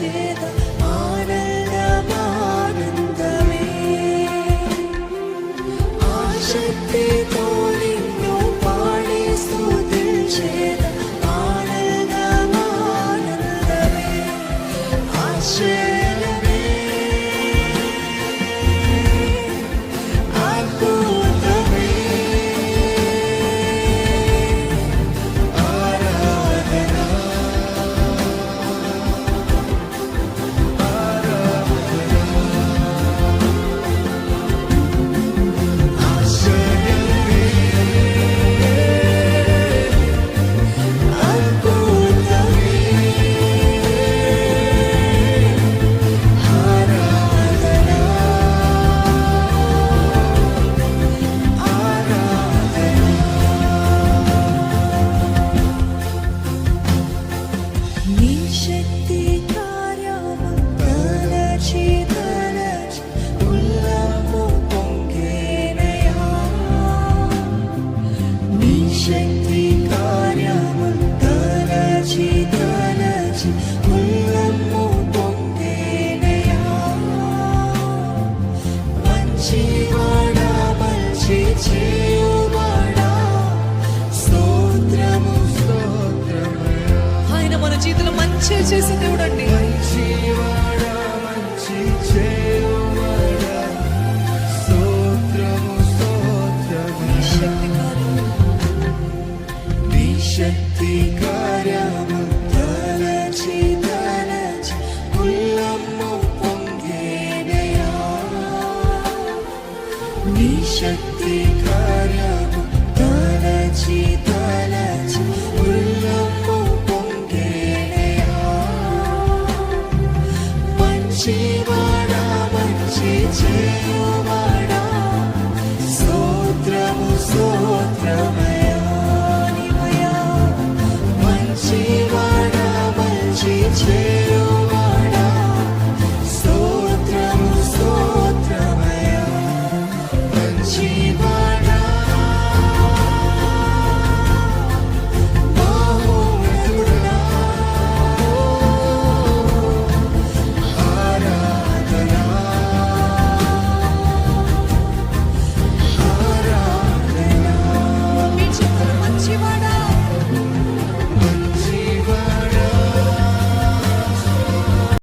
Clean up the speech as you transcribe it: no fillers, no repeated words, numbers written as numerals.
చేద ఆనందమానందమే ఆశక్తితో నిన్ను పాడి స్తుతించేద ఆనందమానందమే ఆశ్చర్యమే అద్భుతమే నీ శక్తి కార్యము తలచి తలచి ఉల్లము పొంగేనయా నీ శక్తి కార్యము తలచి తలచి ఉల్లము పొంగేనయా మంచివాడా మంచి చేయువాడా స్తోత్రము స్తోత్రమయ్యా ఆయన మన జీవితంలో మంచి చేసే దేవుడు అండి మంచివాడా మంచి చేయువాడా స్తోత్రము స్తోత్రము నీ శక్తి కార్యము తలచి తలచి ఉల్లము పొంగేనయా నీ శక్తి కార్యము తలచి తలచి ఉల్లము పొంగేనయా మంచివాడా మంచి చేయువాడా స్తోత్రము స్తోత్రమయ్యా